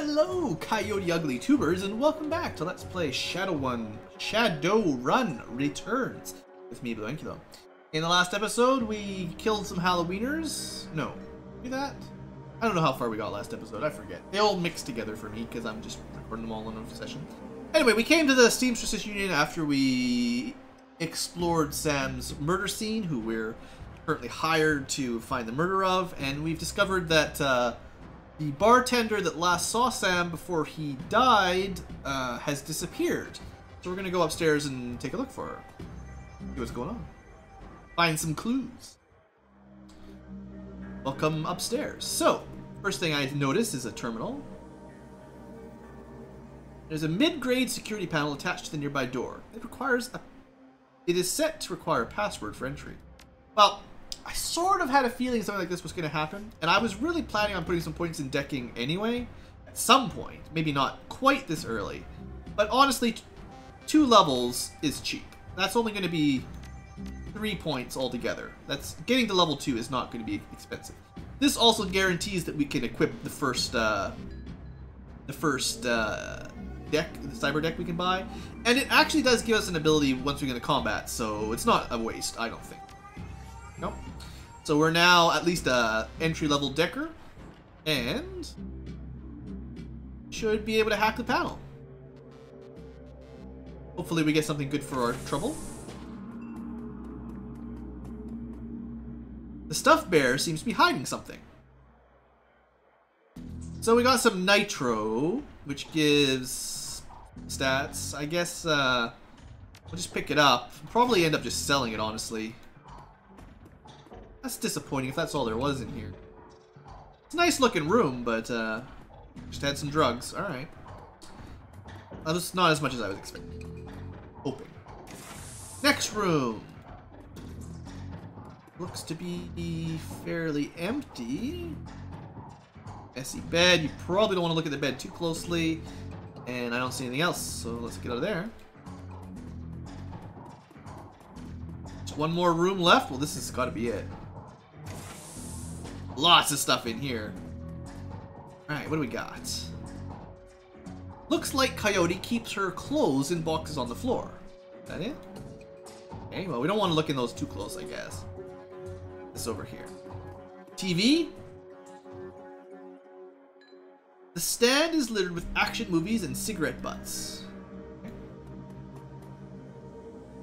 Hello, Coyote Ugly Tubers, and welcome back to Let's Play Shadowrun Returns with me, BlueAnkylo. In the last episode, we killed some Halloweeners. No, do that? I don't know how far we got last episode, I forget. They all mixed together for me, because I'm just recording them all in a session. Anyway, we came to the Seamstress Union after we explored Sam's murder scene, who we're currently hired to find the murder of, and we've discovered that, the bartender that last saw Sam before he died has disappeared. So we're going to go upstairs and take a look for her. See what's going on. Find some clues. Welcome upstairs. So, first thing I notice is a terminal. There's a mid-grade security panel attached to the nearby door. It is set to require a password for entry. Well, I sort of had a feeling something like this was going to happen, and I was really planning on putting some points in decking anyway, at some point. Maybe not quite this early, but honestly, 2 levels is cheap. That's only going to be 3 points altogether. Getting to level 2 is not going to be expensive. This also guarantees that we can equip the first deck, the cyber deck we can buy, and it actually does give us an ability once we get into combat, so it's not a waste, I don't think. Nope. So we're now at least a entry-level decker, and should be able to hack the panel. Hopefully we get something good for our trouble. The stuffed bear seems to be hiding something. So we got some nitro, which gives stats. I guess we'll just pick it up. Probably end up just selling it, honestly. That's disappointing if that's all there was in here. It's a nice looking room, but just had some drugs. Alright. That was not as much as I was expecting. Hoping. Next room. Looks to be fairly empty. Messy bed. You probably don't want to look at the bed too closely. And I don't see anything else, so let's get out of there. Just one more room left. Well, this has got to be it. Lots of stuff in here. Alright, what do we got? Looks like Coyote keeps her clothes in boxes on the floor. Is that it? Okay, well, we don't want to look in those too close, I guess. This over here. TV? The stand is littered with action movies and cigarette butts. Okay.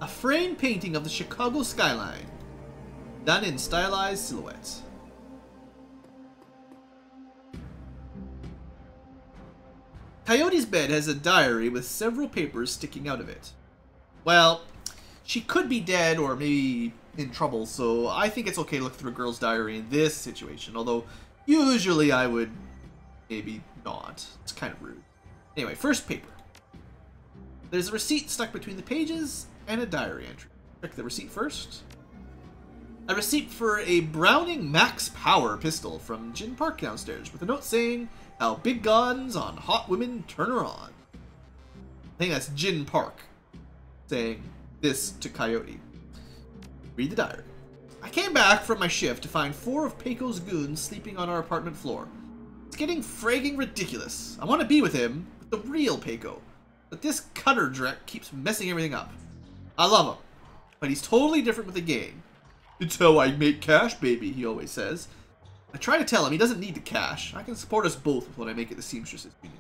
A framed painting of the Chicago skyline, done in stylized silhouettes. Coyote's bed has a diary with several papers sticking out of it. Well, she could be dead or maybe in trouble, so I think it's okay to look through a girl's diary in this situation, although usually I would maybe not. It's kind of rude. Anyway, first paper. There's a receipt stuck between the pages and a diary entry. Check the receipt first. A receipt for a Browning Max Power pistol from Gin Park downstairs with a note saying, "How big guns on hot women turn her on." I think that's Gin Park saying this to Coyote. Read the diary. I came back from my shift to find 4 of Peiko's goons sleeping on our apartment floor. It's getting fragging ridiculous. I want to be with him, with the real Peiko. But this cutter dreck keeps messing everything up. I love him, but he's totally different with the game. "It's how I make cash, baby," he always says. I try to tell him he doesn't need the cash. I can support us both with what I make at the Seamstress Union.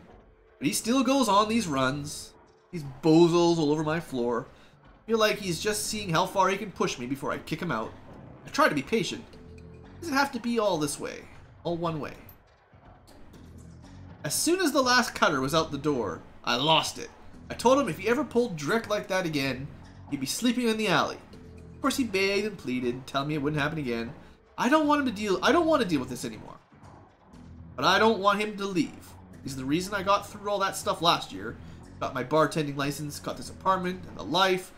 But he still goes on these runs. These bozos all over my floor. I feel like he's just seeing how far he can push me before I kick him out. I try to be patient. It doesn't have to be all this way. All one way. As soon as the last cutter was out the door, I lost it. I told him if he ever pulled Drek like that again, he'd be sleeping in the alley. Of course he begged and pleaded, telling me it wouldn't happen again. I don't want to deal with this anymore. But I don't want him to leave. He's the reason I got through all that stuff last year. Got my bartending license, got this apartment, and the life.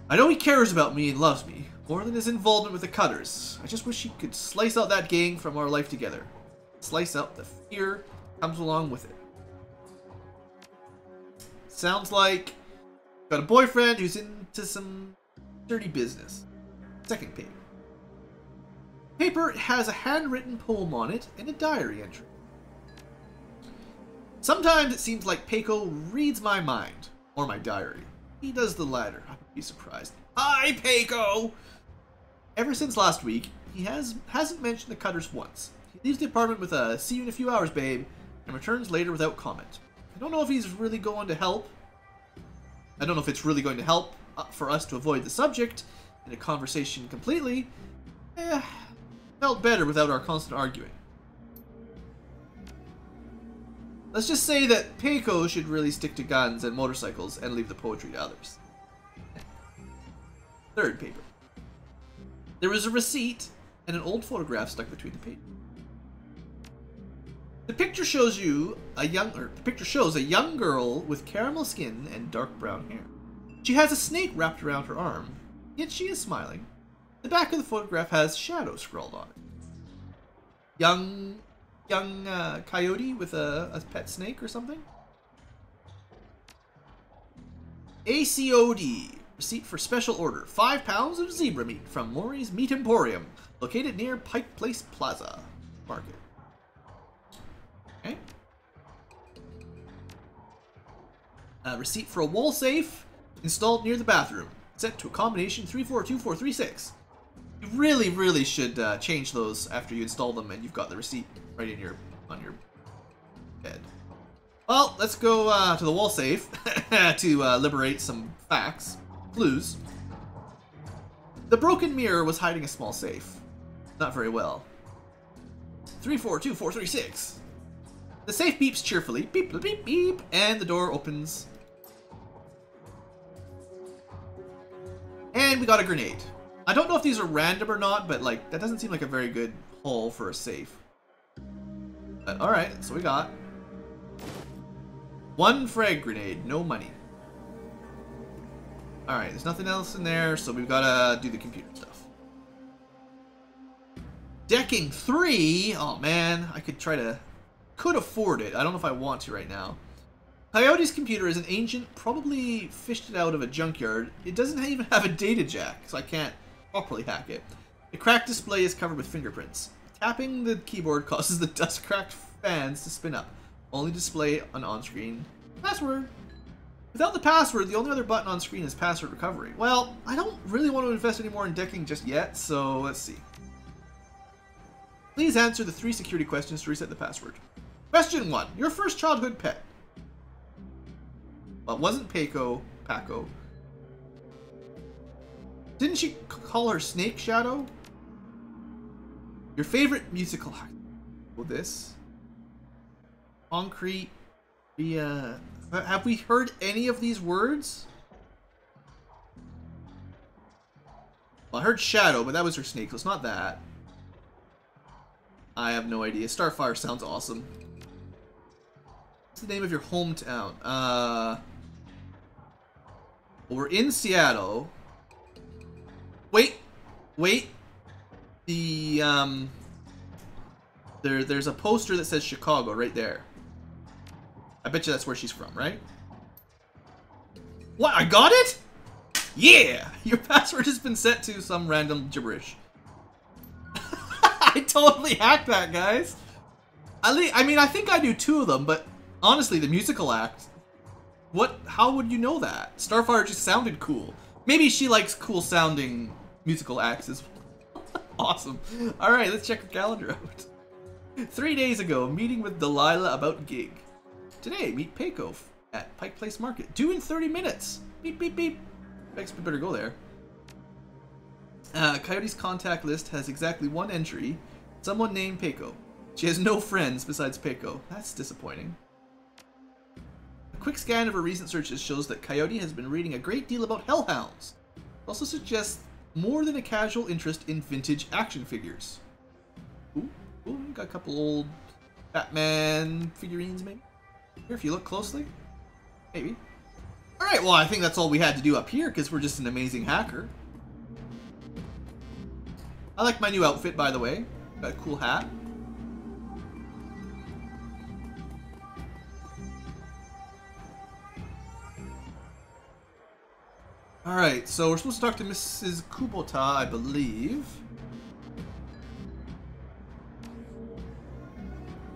I know he cares about me and loves me, more than his involvement with the cutters. I just wish he could slice out that gang from our life together. Slice out the fear that comes along with it. Sounds like got a boyfriend who's into some dirty business. Second paper. Paper has a handwritten poem on it and a diary entry. Sometimes it seems like Peiko reads my mind, or my diary. He does the latter. I would be surprised. Hi, Peiko! Ever since last week, he hasn't mentioned the Cutters once. He leaves the apartment with a "see you in a few hours, babe," and returns later without comment. I don't know if he's really going to help. I don't know if it's really going to help for us to avoid the subject in a conversation completely. Felt better without our constant arguing. Let's just say that Peiko should really stick to guns and motorcycles and leave the poetry to others. Third paper. There was a receipt and an old photograph stuck between the pages. The picture shows a young girl with caramel skin and dark brown hair. She has a snake wrapped around her arm, yet she is smiling. The back of the photograph has Shadow scrawled on it. Young Coyote with a pet snake or something? ACOD. Receipt for special order. 5 pounds of zebra meat from Maury's Meat Emporium, located near Pike Place Plaza Market. Okay. Receipt for a wall safe installed near the bathroom, set to a combination 342436. You really should change those after you install them and you've got the receipt right in on your bed. Well, let's go to the wall safe to liberate some facts, clues. The broken mirror was hiding a small safe. Not very well. 342436. The safe beeps cheerfully, beep, beep, beep, beep, and the door opens. And we got a grenade. I don't know if these are random or not, but like that doesn't seem like a very good hole for a safe. But alright, so we got 1 frag grenade, no money. Alright, there's nothing else in there, so we've gotta do the computer stuff. Decking 3? Oh man, I could afford it. I don't know if I want to right now. Coyote's computer is an ancient, probably fished it out of a junkyard. It doesn't even have a data jack, so I can't properly hack it. The cracked display is covered with fingerprints. Tapping the keyboard causes the dust-cracked fans to spin up. Only display an on-screen password. Without the password, the only other button on screen is password recovery. Well, I don't really want to invest any more in decking just yet, so let's see. Please answer the 3 security questions to reset the password. Question 1. Your first childhood pet. Well, it wasn't Paco. Didn't she call her Snake Shadow? Your favorite musical act. Well, this. Concrete. Have we heard any of these words? Well, I heard Shadow, but that was her snake, so it's not that. I have no idea. Starfire sounds awesome. What's the name of your hometown? Well, we're in Seattle. Wait. The there's a poster that says Chicago right there. I bet you that's where she's from, right? What? I got it? Yeah! Your password has been set to some random gibberish. I totally hacked that, guys. I mean, I think I do 2 of them, but honestly, the musical act. How would you know that? Starfire just sounded cool. Maybe she likes cool sounding musical acts as well. Awesome. Alright, let's check her calendar out. 3 days ago, meeting with Delilah about gig. Today, meet Peiko at Pike Place Market. Due in 30 minutes. Beep, beep, beep. I guess we better go there. Coyote's contact list has exactly 1 entry. Someone named Peiko. She has no friends besides Peiko. That's disappointing. A quick scan of her recent searches shows that Coyote has been reading a great deal about hellhounds. It also suggests more than a casual interest in vintage action figures. Ooh, got a couple old Batman figurines, maybe? Here, if you look closely. Maybe. Alright, well, I think that's all we had to do up here, because we're just an amazing hacker. I like my new outfit, by the way. Got a cool hat. Alright, so we're supposed to talk to Mrs. Kubota, I believe.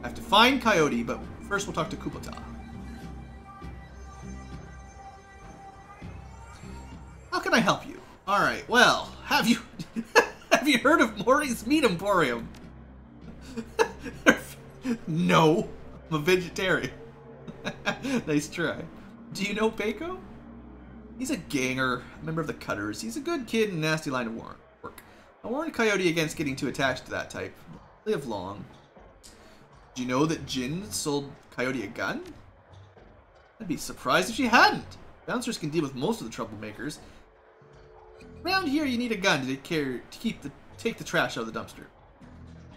I have to find Coyote, but First, we'll talk to Kubota. How can I help you? Alright, well, have you have you heard of Mori's Meat Emporium? No, I'm a vegetarian. Nice try. Do you know Peiko? He's a ganger, a member of the Cutters. He's a good kid in a nasty line of work. I warned Coyote against getting too attached to that type. Live long. Do you know that Jin sold Coyote a gun? I'd be surprised if she hadn't. Bouncers can deal with most of the troublemakers. Around here, you need a gun to take the trash out of the dumpster.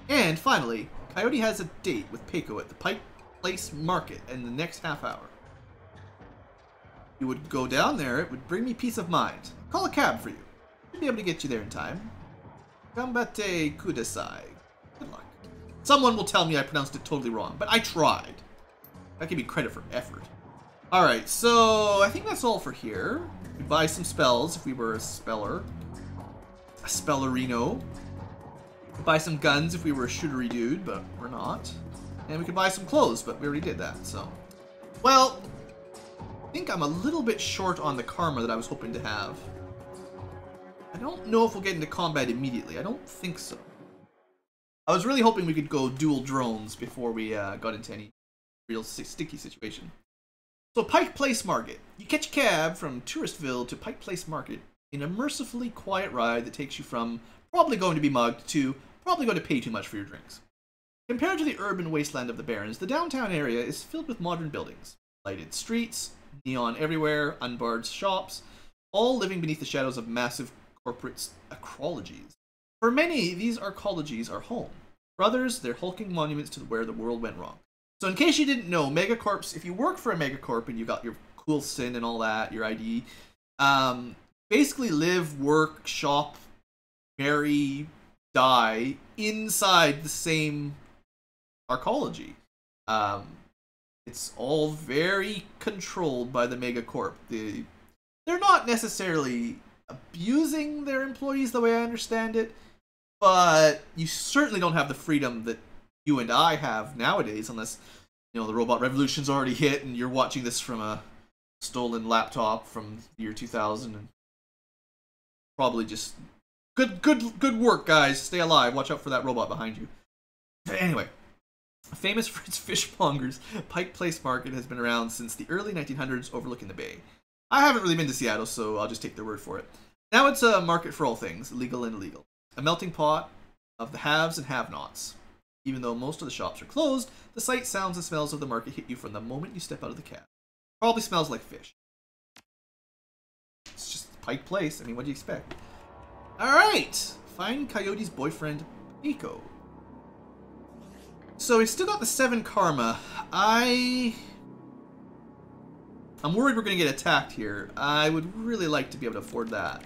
And finally, Coyote has a date with Peiko at the Pike Place Market in the next half hour. You would go down there, it would bring me peace of mind. Call a cab for you. Should be able to get you there in time. Gambate kudasai. Good luck. Someone will tell me I pronounced it totally wrong, but I tried. That give me credit for effort. Alright, so I think that's all for here. We'd buy some spells if we were a speller. A spellerino. We'd buy some guns if we were a shootery dude, but we're not. And we could buy some clothes, but we already did that, so. Well, I think I'm a little bit short on the karma that I was hoping to have. I don't know if we'll get into combat immediately. I don't think so. I was really hoping we could go dual drones before we got into any real sticky situation. So Pike Place Market. You catch a cab from Touristville to Pike Place Market in a mercifully quiet ride that takes you from probably going to be mugged to probably going to pay too much for your drinks. Compared to the urban wasteland of the Barrens, the downtown area is filled with modern buildings. Lighted streets, neon everywhere, unbarred shops, all living beneath the shadows of massive corporate acrologies. For many, these arcologies are home. For others, they're hulking monuments to where the world went wrong. So in case you didn't know, megacorps, if you work for a megacorp and you got your cool SIN and all that, your ID, basically live, work, shop, marry, die inside the same arcology. It's all very controlled by the megacorp. They're not necessarily abusing their employees the way I understand it, but you certainly don't have the freedom that you and I have nowadays, unless, you know, the robot revolution's already hit and you're watching this from a stolen laptop from the year 2000 and probably just good work, guys. Stay alive. Watch out for that robot behind you. Anyway, famous for its fishmongers, Pike Place Market has been around since the early 1900s, overlooking the bay. I haven't really been to Seattle, so I'll just take their word for it. Now it's a market for all things, legal and illegal. A melting pot of the haves and have-nots. Even though most of the shops are closed, the sights, sounds, and smells of the market hit you from the moment you step out of the cab. Probably smells like fish. It's just Pike Place. I mean, what do you expect? Alright! Find Coyote's boyfriend, Nico. So he's still got the 7 karma. I'm worried we're going to get attacked here. I would really like to be able to afford that.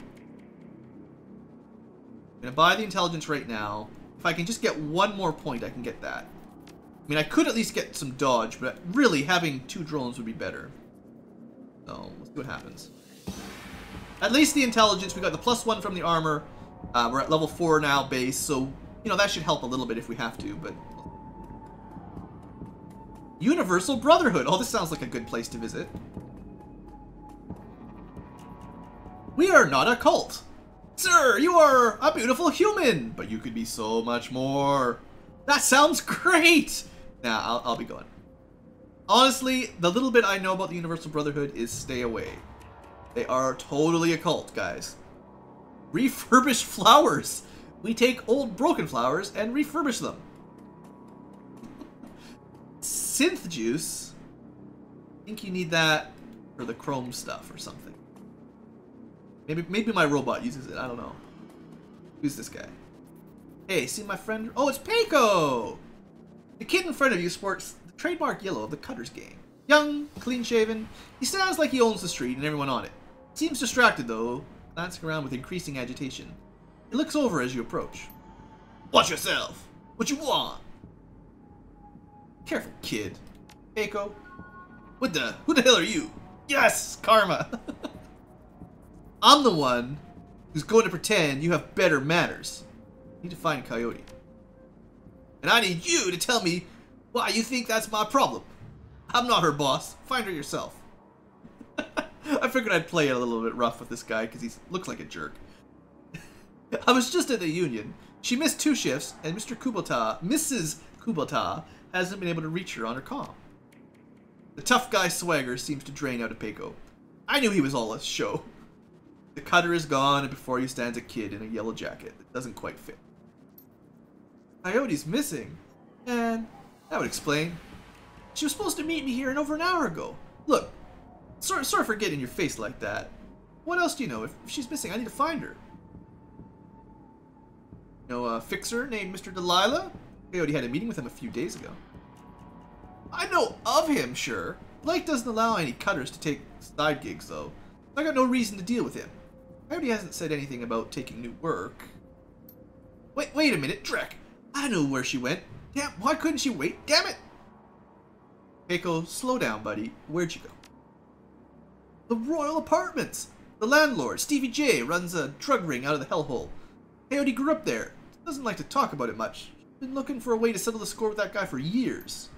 I'm going to buy the intelligence right now. If I can just get one more point, I can get that. I mean, I could at least get some dodge, but really having 2 drones would be better. So, let's see what happens. At least the intelligence, we got the +1 from the armor. We're at level 4 now, base, so, you know, that should help a little bit if we have to, but... Universal Brotherhood! Oh, this sounds like a good place to visit. We are not a cult! Sir, you are a beautiful human, but you could be so much more. That sounds great! Nah, I'll be going. Honestly, the little bit I know about the Universal Brotherhood is stay away. They are totally a cult, guys. Refurbished flowers. We take old broken flowers and refurbish them. Synth juice. I think you need that for the chrome stuff or something. Maybe my robot uses it. I don't know. Who's this guy? Hey, see my friend? Oh, it's Peiko! The kid in front of you sports the trademark yellow of the Cutters gang. Young, clean-shaven. He sounds like he owns the street and everyone on it. Seems distracted, though, glancing around with increasing agitation. He looks over as you approach. Watch yourself! What you want? Careful, kid. Peiko. Who the hell are you? Yes! Karma! I'm the one who's going to pretend you have better manners. I need to find Coyote. And I need you to tell me why you think that's my problem. I'm not her boss. Find her yourself. I figured I'd play it a little bit rough with this guy because he looks like a jerk. I was just at the union. She missed 2 shifts, and Mrs. Kubota, hasn't been able to reach her on her comm. The tough guy swagger seems to drain out of Peiko. I knew he was all a show. The cutter is gone, and before you stands a kid in a yellow jacket that doesn't quite fit. Coyote's missing, and that would explain. She was supposed to meet me here over an hour ago. Look, sorry for getting in your face like that. What else do you know? If she's missing, I need to find her. You know a fixer named Mr. Delilah? Coyote had a meeting with him a few days ago. I know of him, sure. Blake doesn't allow any cutters to take side gigs, though. I got no reason to deal with him. Coyote hasn't said anything about taking new work. Wait a minute, Drek. I know where she went. Damn, why couldn't she wait? Damn it! Keiko, slow down, buddy. Where'd you go? The Royal Apartments! The landlord, Stevie J, runs a drug ring out of the hellhole. Coyote grew up there. Doesn't like to talk about it much. Been looking for a way to settle the score with that guy for years.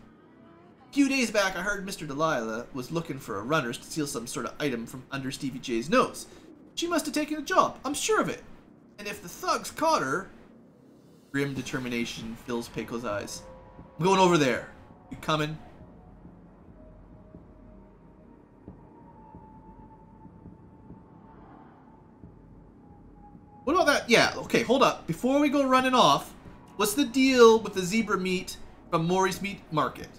A few days back, I heard Mr. Delilah was looking for a runners to steal some sort of item from under Stevie J's nose. She must have taken the job. I'm sure of it. And if the thugs caught her... Grim determination fills Peiko's eyes. I'm going over there. You coming? What about that? Yeah, okay, hold up. Before we go running off, what's the deal with the zebra meat from Maury's Meat Market?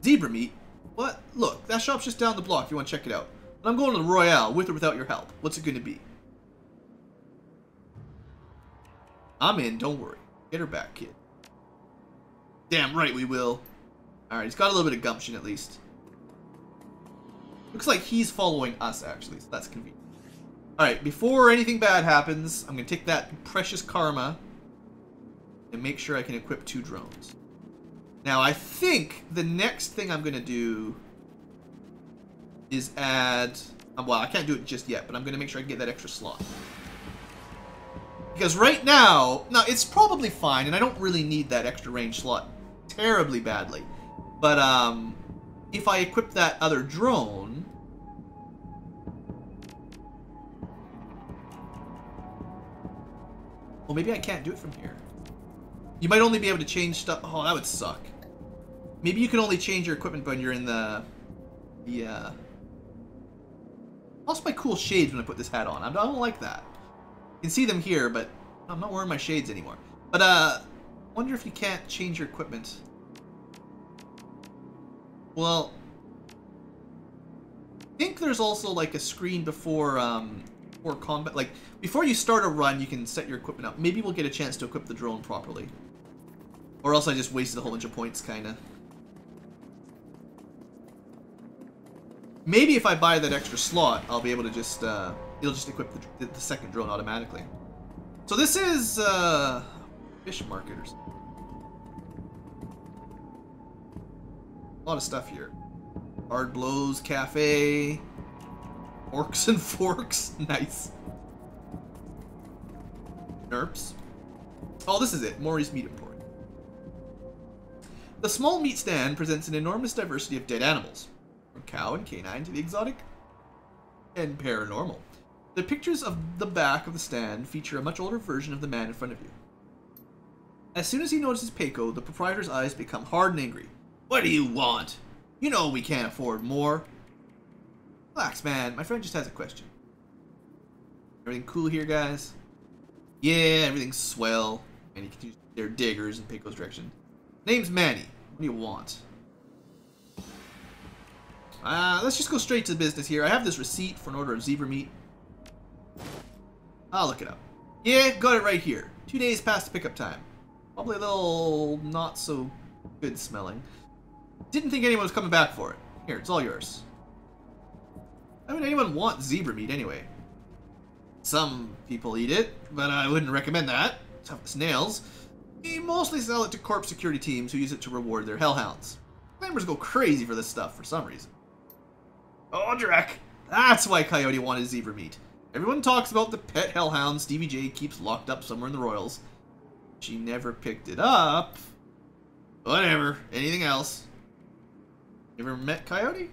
Zebra meat? What? Look, that shop's just down the block if you want to check it out. But I'm going to the Royale, with or without your help. What's it going to be? I'm in, don't worry. Get her back, kid. Damn right we will. Alright, he's got a little bit of gumption at least. Looks like he's following us, actually, so that's convenient. Alright, before anything bad happens, I'm going to take that precious karma and make sure I can equip 2 drones. Now, I think the next thing I'm going to do is add... Well, I can't do it just yet, but I'm going to make sure I can get that extra slot. Because right now, it's probably fine, and I don't really need that extra range slot terribly badly. But, if I equip that other drone... Well, maybe I can't do it from here. You might only be able to change stuff... Oh, that would suck. Maybe you can only change your equipment when you're in the... I lost my cool shades when I put this hat on. I don't like that. You can see them here, but I'm not wearing my shades anymore. But, wonder if you can't change your equipment. Well, I think there's also, like, a screen before combat. Like, before you start a run, you can set your equipment up. Maybe we'll get a chance to equip the drone properly. Or else I just wasted a whole bunch of points, kinda. Maybe if I buy that extra slot, I'll be able to just, it'll just equip the second drone automatically. So this is, fish market or something. A lot of stuff here. Hard Blows Cafe. Forks and Forks. Nice. Nerps. Oh, this is it. Maury's Meat Emporium. The small meat stand presents an enormous diversity of dead animals. From cow and canine to the exotic and paranormal. The pictures of the back of the stand feature a much older version of the man in front of you. As soon as he notices Peiko, the proprietor's eyes become hard and angry. What do you want? You know we can't afford more. Relax, man. My friend just has a question. Everything cool here, guys? Yeah, everything's swell. And you can use their diggers in Peiko's direction. Name's Manny. What do you want? Let's just go straight to business here. I have this receipt for an order of zebra meat. I'll look it up. Yeah, got it right here. 2 days past the pickup time. Probably a little not so good smelling. Didn't think anyone was coming back for it. Here, it's all yours. Why would anyone want zebra meat anyway? Some people eat it, but I wouldn't recommend that. Tough as nails. We mostly sell it to corp security teams who use it to reward their hellhounds. Members go crazy for this stuff for some reason. Oh, Drek! That's why Coyote wanted zebra meat. Everyone talks about the pet hellhound Stevie J keeps locked up somewhere in the Royals. She never picked it up. Whatever. Anything else? You ever met Coyote?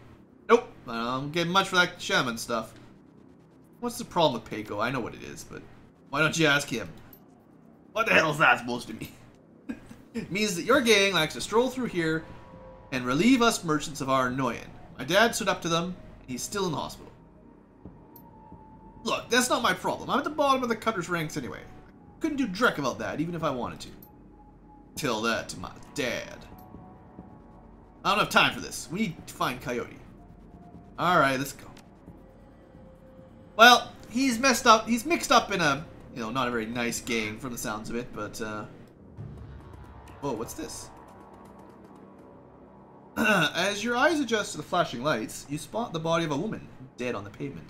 Nope. I don't get much for that shaman stuff. What's the problem with Pako? I know what it is, but why don't you ask him? What the hell is that supposed to mean? It means that your gang likes to stroll through here and relieve us merchants of our annoying. My dad stood up to them, and he's still in the hospital. Look, that's not my problem. I'm at the bottom of the cutter's ranks anyway. I couldn't do dreck about that, even if I wanted to. Tell that to my dad. I don't have time for this. We need to find Coyote. Alright, let's go. Well, he's messed up. He's mixed up in a, you know, not a very nice gang from the sounds of it, but, whoa, what's this? As your eyes adjust to the flashing lights, you spot the body of a woman dead on the pavement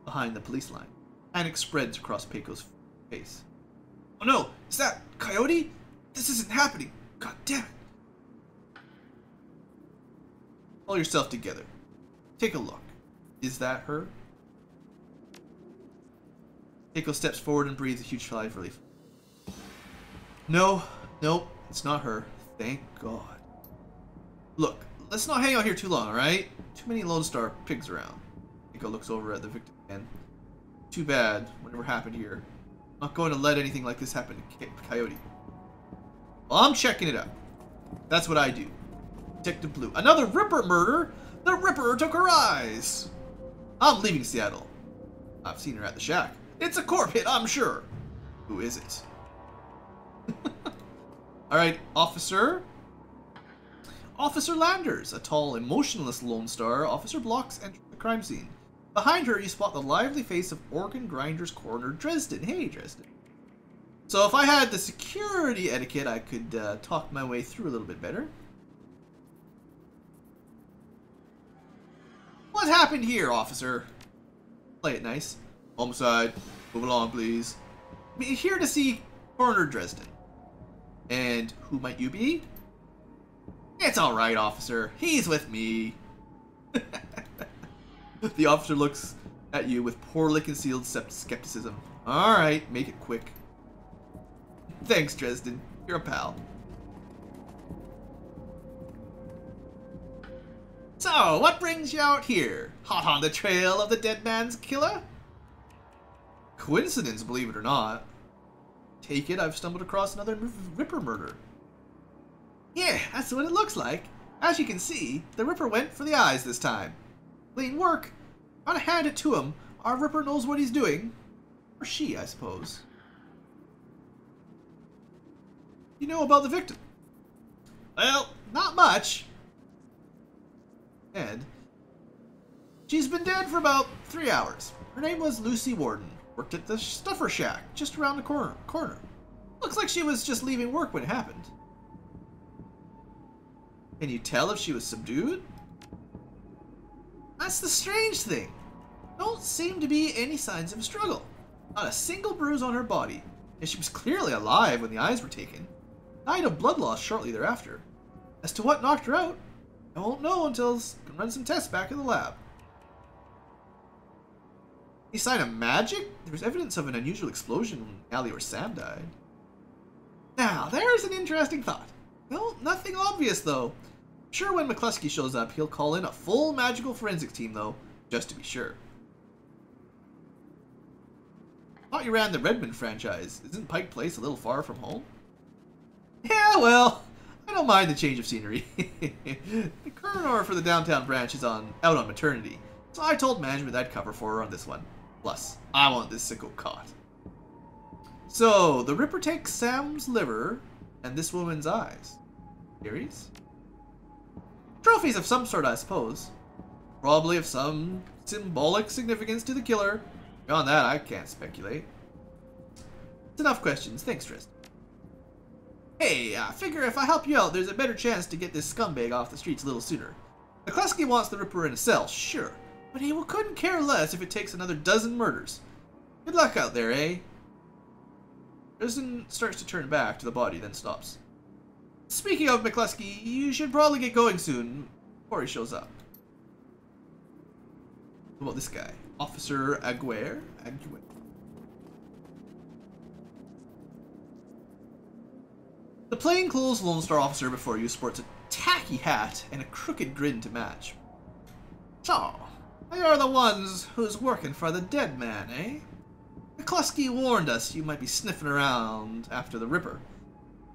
behind the police line. Panic spreads across Paco's face. Oh no! Is that Coyote? This isn't happening! God damn it! Pull yourself together. Take a look. Is that her? Paco steps forward and breathes a huge sigh of relief. No, nope, it's not her. Thank God. Look, let's not hang out here too long, alright? Too many Lone Star pigs around. Paco looks over at the victim again. Too bad, whatever happened here. I'm not going to let anything like this happen to Coyote. Well, I'm checking it out. That's what I do. Detective Blue. Another Ripper murder? The Ripper took her eyes! I'm leaving Seattle. I've seen her at the shack. It's a corp hit, I'm sure. Who is it? Alright, officer. Officer Landers, a tall, emotionless Lone Star. Officer blocks entry to the crime scene. Behind her, you spot the lively face of organ grinders coroner Dresden. Hey, Dresden. So if I had the security etiquette, I could talk my way through a little bit better. What happened here, officer? Play it nice. Homicide. Move along, please. I'm here to see Coroner Dresden. And who might you be? It's alright, officer. He's with me. The officer looks at you with poorly concealed skepticism. Alright, make it quick. Thanks, Dresden. You're a pal. So, what brings you out here? Hot on the trail of the dead man's killer? Coincidence, believe it or not. Take it, I've stumbled across another Ripper murder. Yeah, that's what it looks like. As you can see, the Ripper went for the eyes this time. Clean work. Gotta hand it to him. Our Ripper knows what he's doing. Or she, I suppose. You know about the victim? Well, not much. And she's been dead for about 3 hours. Her name was Lucy Warden. Worked at the Stuffer Shack, just around the corner. Looks like she was just leaving work when it happened. Can you tell if she was subdued? That's the strange thing. Don't seem to be any signs of a struggle. Not a single bruise on her body. And she was clearly alive when the eyes were taken. Died of blood loss shortly thereafter. As to what knocked her out, I won't know until I can run some tests back in the lab. Any sign of magic? There was evidence of an unusual explosion when Allie or Sam died. Now, there's an interesting thought. No, nothing obvious though. I'm sure when McCluskey shows up, he'll call in a full magical forensics team though, just to be sure. Thought you ran the Redmond franchise. Isn't Pike Place a little far from home? Yeah, well, I don't mind the change of scenery. The coroner for the downtown branch is out on maternity, so I told management I'd cover for her on this one. Plus, I want this sicko caught. So, the Ripper takes Sam's liver and this woman's eyes. Theories? Trophies of some sort, I suppose. Probably of some symbolic significance to the killer. Beyond that, I can't speculate. It's enough questions. Thanks, Tristan. Hey, I figure if I help you out, there's a better chance to get this scumbag off the streets a little sooner. McCluskey wants the Ripper in a cell, sure. But he couldn't care less if it takes another dozen murders. Good luck out there, eh? Dresden starts to turn back to the body, then stops. Speaking of McCluskey, you should probably get going soon before he shows up. What about this guy? Officer Aguirre? The plainclothes Lone Star officer before you sports a tacky hat and a crooked grin to match. So, you're the ones who's working for the dead man, eh? McCluskey warned us you might be sniffing around after the Ripper.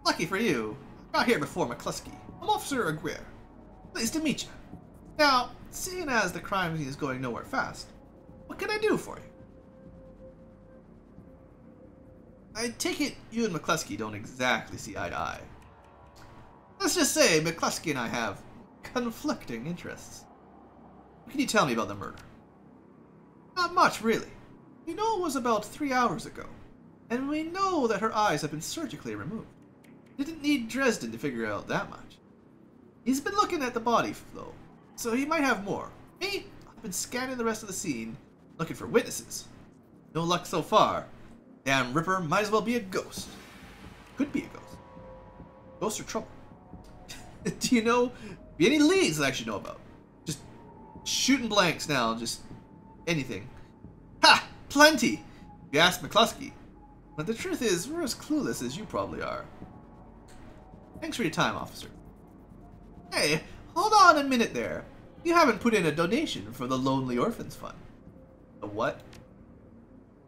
Lucky for you, I got here before McCluskey. I'm Officer Aguirre. Pleased to meet you. Now, seeing as the crime scene is going nowhere fast, what can I do for you? I take it you and McCluskey don't exactly see eye to eye. Let's just say McCluskey and I have conflicting interests. What can you tell me about the murder? Not much, really. We know it was about 3 hours ago, and we know that her eyes have been surgically removed. Didn't need Dresden to figure out that much. He's been looking at the body, though, so he might have more. Me, I've been scanning the rest of the scene, looking for witnesses. No luck so far. Damn Ripper might as well be a ghost. Could be a ghost. Ghosts are trouble. Do you know any leads that I should know about? Just shooting blanks now, just anything. Ha! Plenty! If you ask McCluskey. But the truth is, we're as clueless as you probably are. Thanks for your time, officer. Hey, hold on a minute there. You haven't put in a donation for the Lonely Orphans Fund. The what?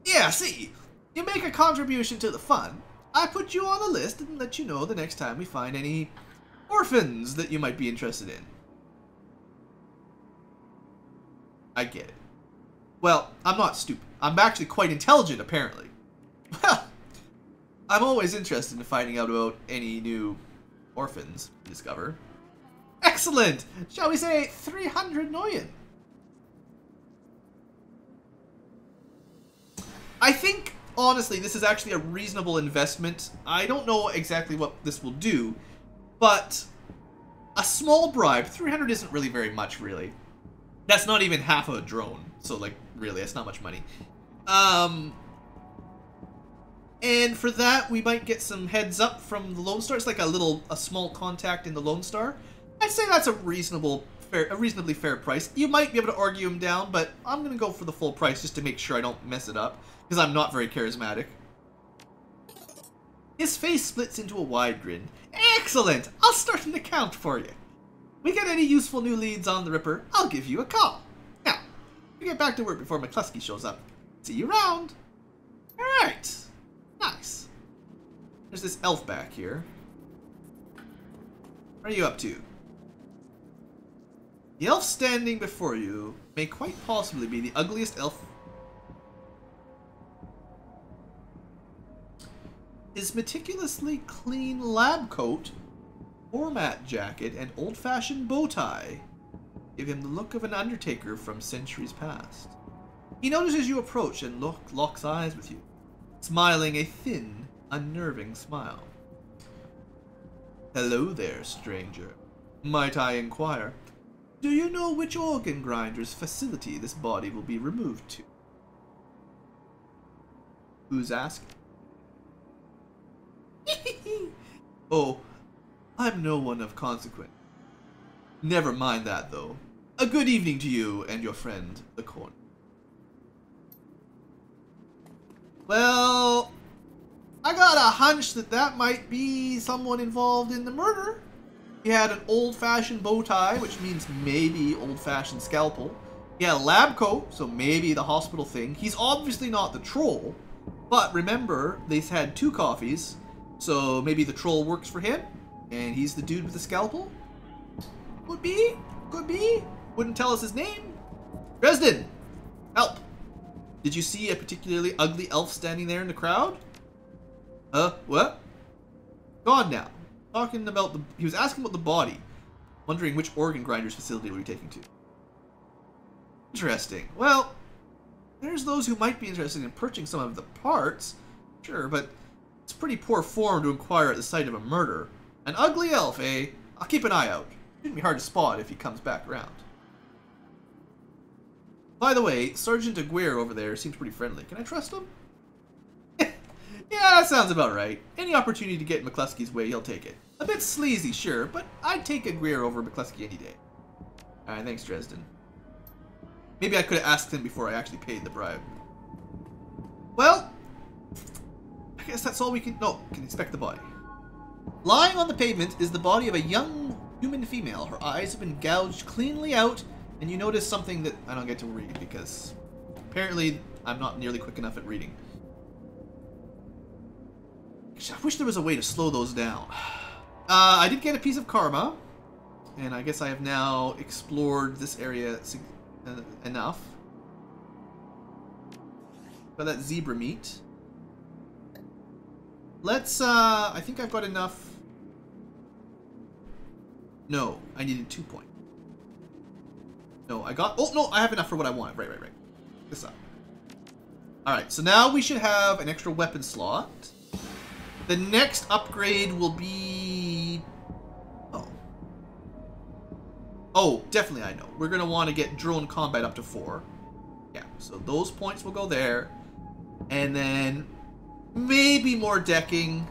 Yeah, see, you make a contribution to the fund. I put you on the list and let you know the next time we find any orphans that you might be interested in. I get it. Well, I'm not stupid. I'm actually quite intelligent, apparently. Well, I'm always interested in finding out about any new orphans we discover. Excellent! Shall we say 300 million? I think, honestly, this is actually a reasonable investment. I don't know exactly what this will do, but a small bribe, 300 isn't really very much, really. That's not even half a drone, so, like, really, that's not much money. And for that, we might get some heads up from the Lone Star. It's like a small contact in the Lone Star. I'd say that's a reasonably fair price. You might be able to argue him down, but I'm gonna go for the full price just to make sure I don't mess it up, because I'm not very charismatic. His face splits into a wide grin. Excellent! I'll start an account for you. We get any useful new leads on the Ripper, I'll give you a call. Now, we get back to work before McCluskey shows up. See you around. Alright. Nice. There's this elf back here. What are you up to? The elf standing before you may quite possibly be the ugliest elf. His meticulously clean lab coat, format jacket, and old-fashioned bow tie give him the look of an undertaker from centuries past. He notices you approach and locks eyes with you, smiling a thin, unnerving smile. Hello there, stranger. Might I inquire, do you know which organ grinder's facility this body will be removed to? Who's asking? Oh, I'm no one of consequence. Never mind that, though. A good evening to you and your friend, the Corn. Well, I got a hunch that might be someone involved in the murder. He had an old-fashioned bow tie, which means maybe old-fashioned scalpel. He had a lab coat, so maybe the hospital thing. He's obviously not the troll, but remember, they had 2 coffees, so maybe the troll works for him, and he's the dude with the scalpel? Could be. Could be. Wouldn't tell us his name. Dresden! Help! Did you see a particularly ugly elf standing there in the crowd? What? Gone now. Talking about the... He was asking about the body. Wondering which organ grinder's facility we're taking to. Interesting. Well, there's those who might be interested in purchasing some of the parts. Sure, but it's pretty poor form to inquire at the site of a murder. An ugly elf, eh? I'll keep an eye out. Shouldn't be hard to spot if he comes back around. By the way, Sergeant Aguirre over there seems pretty friendly. Can I trust him? Yeah, that sounds about right. Any opportunity to get in McCluskey's way, he'll take it. A bit sleazy, sure, but I'd take Aguirre over McCluskey any day. Alright, thanks, Dresden. Maybe I could have asked him before I actually paid the bribe. Well, I guess that's all we can... No, can inspect the body. Lying on the pavement is the body of a young Human female. Her eyes have been gouged cleanly out, and you notice something that I don't get to read because apparently I'm not nearly quick enough at reading. I wish there was a way to slow those down. I did get a piece of karma, and I guess I have now explored this area enough. Got that zebra meat. Let's, I think I've got enough. No, I needed 2 points. No, I got, oh no, I have enough for what I want. Right. This up. Alright, so now we should have an extra weapon slot. The next upgrade will be... Oh, definitely I know. We're going to want to get drone combat up to 4. Yeah, so those points will go there. And then maybe more decking.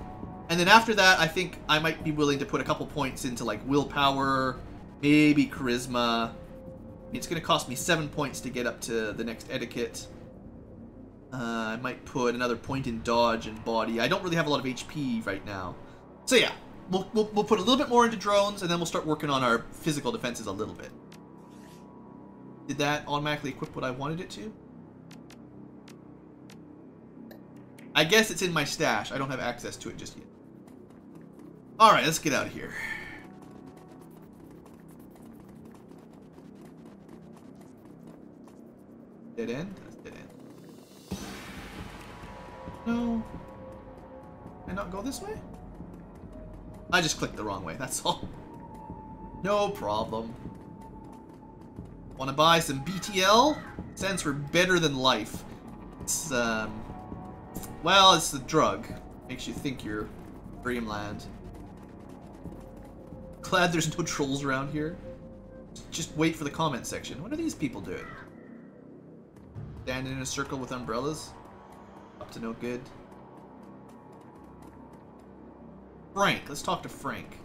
And then after that, I think I might be willing to put a couple points into like willpower, maybe charisma. It's going to cost me 7 points to get up to the next etiquette. I might put another point in dodge and body. I don't really have a lot of HP right now. So yeah, we'll put a little bit more into drones, and then we'll start working on our physical defenses a little bit. Did that automatically equip what I wanted it to? I guess it's in my stash. I don't have access to it just yet. Alright, let's get out of here. Dead end? That's dead end. No. Can I not go this way? I just clicked the wrong way, that's all. No problem. Want to buy some BTL? Stands for Better Than Life. It's, well, it's the drug. Makes you think you're Dreamland. Glad there's no trolls around here. Just wait for the comment section. What are these people doing? Standing in a circle with umbrellas? Up to no good. Frank. Let's talk to Frank.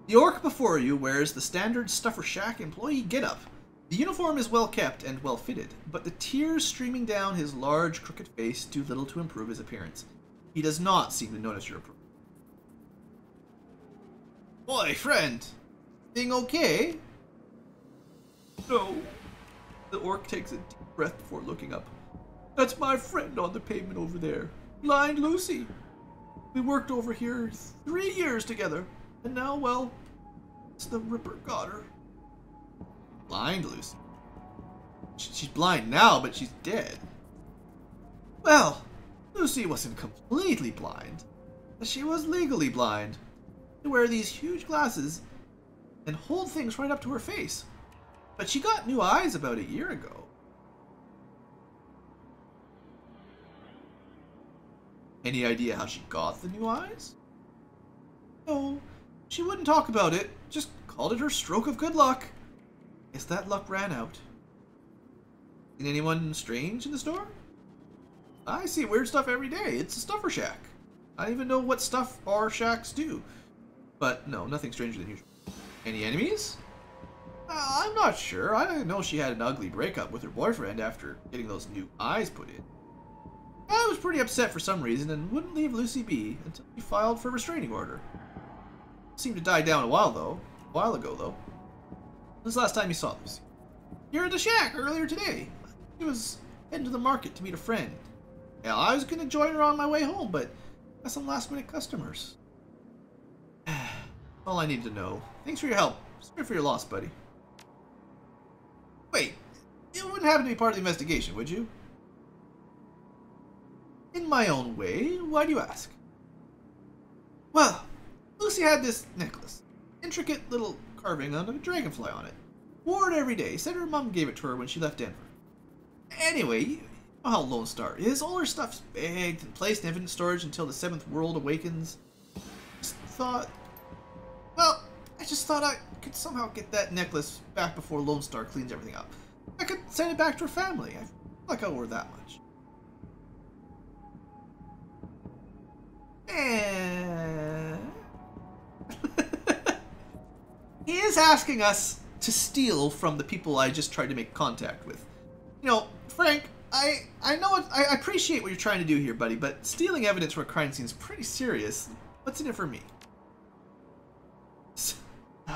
The orc before you wears the standard Stuffer Shack employee getup. The uniform is well kept and well fitted, but the tears streaming down his large, crooked face do little to improve his appearance. He does not seem to notice your approach. Boy, friend, thing okay? No. The orc takes a deep breath before looking up. That's my friend on the pavement over there, Blind Lucy. We worked over here 3 years together, and now, well, it's the Ripper got her. Blind Lucy? She's blind now, but she's dead. Well, Lucy wasn't completely blind. She was legally blind. To wear these huge glasses and hold things right up to her face. But she got new eyes about a year ago. Any idea how she got the new eyes? No, she wouldn't talk about it, just called it her stroke of good luck. Guess that luck ran out. Seen anyone strange in the store? I see weird stuff every day. It's a stuffer shack. I don't even know what stuff our shacks do. But no, nothing stranger than usual. Any enemies? I'm not sure. I didn't know she had an ugly breakup with her boyfriend after getting those new eyes put in. I was pretty upset for some reason and wouldn't leave Lucy be until he filed for a restraining order. Seemed to die down a while ago though. When's the last time you saw Lucy? Here at the shack earlier today. She was heading to the market to meet a friend. Yeah, I was going to join her on my way home, but got some last minute customers. All I need to know. Thanks for your help. Sorry for your loss, buddy. Wait, you wouldn't happen to be part of the investigation, would you? In my own way, why do you ask? Well, Lucy had this necklace. Intricate little carving on a dragonfly on it. Wore it every day. Said her mom gave it to her when she left Denver. Anyway, you know how Lone Star is. All her stuff's bagged and placed in evidence storage until the 7th world awakens. I just thought I could somehow get that necklace back before Lone Star cleans everything up. I could send it back to her family. I feel like I owe her that much. He is asking us to steal from the people I just tried to make contact with. You know, Frank, I know I appreciate what you're trying to do here, buddy, but stealing evidence from a crime scene is pretty serious. What's in it for me?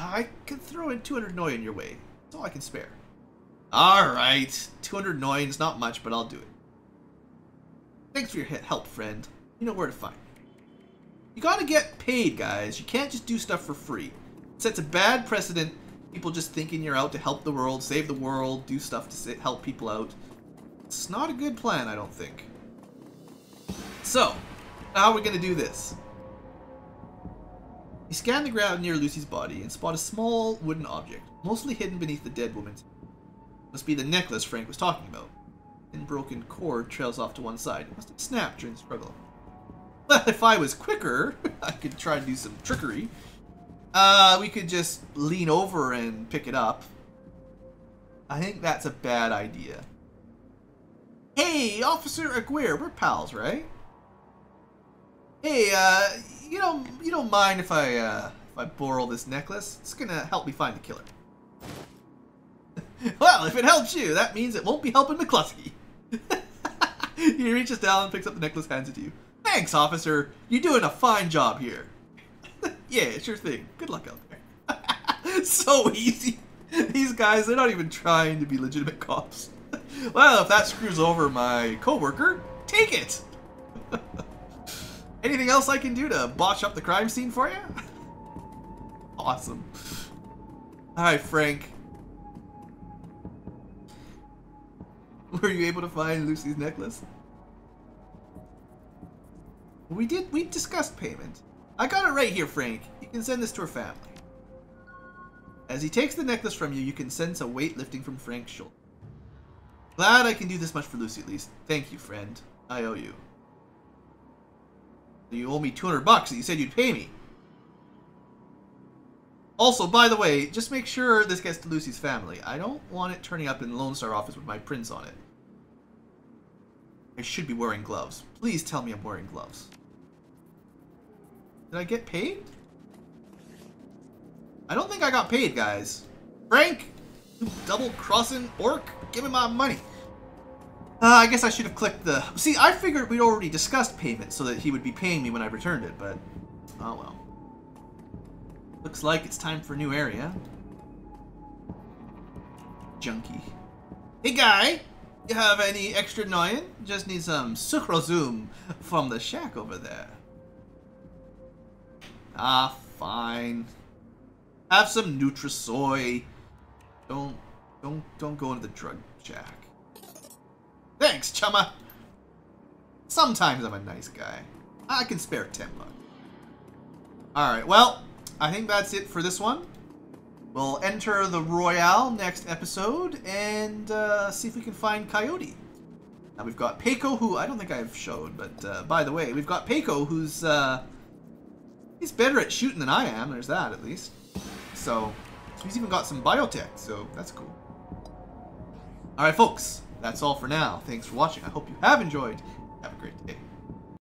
I could throw in 200 Noyen your way. That's all I can spare. Alright. 200 Noyen's not much, but I'll do it. Thanks for your help, friend. You know where to find me. You gotta get paid, guys. You can't just do stuff for free. It sets a bad precedent. People just thinking you're out to help the world, save the world, do stuff to help people out. It's not a good plan, I don't think. So, how are we gonna do this? You scan the ground near Lucy's body and spot a small wooden object, mostly hidden beneath the dead woman's. Must be the necklace Frank was talking about. Thin broken cord trails off to one side. It must have snapped during the struggle. Well, if I was quicker, I could try to do some trickery. We could just lean over and pick it up. I think that's a bad idea. Hey, Officer Aguirre, we're pals, right? Hey, you don't mind if I borrow this necklace? It's gonna help me find the killer. Well, if it helps you, that means it won't be helping McCluskey. He reaches down, picks up the necklace, hands it to you. Thanks, officer. You're doing a fine job here. Yeah, sure thing. Good luck out there. So easy. These guys, they're not even trying to be legitimate cops. Well, if that screws over my coworker, take it. Anything else I can do to botch up the crime scene for you? Awesome. Alright, Frank. Were you able to find Lucy's necklace? We discussed payment. I got it right here, Frank. You can send this to her family. As he takes the necklace from you, you can sense a weight lifting from Frank's shoulder. Glad I can do this much for Lucy, at least. Thank you, friend. I owe you. You owe me $200 that you said you'd pay me. Also, by the way, just make sure this gets to Lucy's family. I don't want it turning up in the Lone Star office with my prints on it. I should be wearing gloves. Please tell me I'm wearing gloves. Did I get paid? I don't think I got paid, guys. Frank, you double-crossing orc, give me my money. I guess I should have clicked the... See, I figured we'd already discussed payment so that he would be paying me when I returned it, but... Oh, well. Looks like it's time for a new area. Junkie. Hey, guy! You have any extra Noyen? Just need some sucrosum from the shack over there. Ah, fine. Have some Nutrisoy. Don't go into the drug shack. Thanks, chumma. Sometimes I'm a nice guy. I can spare $10. Alright, well, I think that's it for this one. We'll enter the Royale next episode and see if we can find Coyote. Now we've got Peiko, who I don't think I've showed, but by the way, we've got Peiko, who's he's better at shooting than I am. There's that, at least. So he's even got some biotech, so that's cool. Alright, folks. That's all for now. Thanks for watching. I hope you have enjoyed. Have a great day.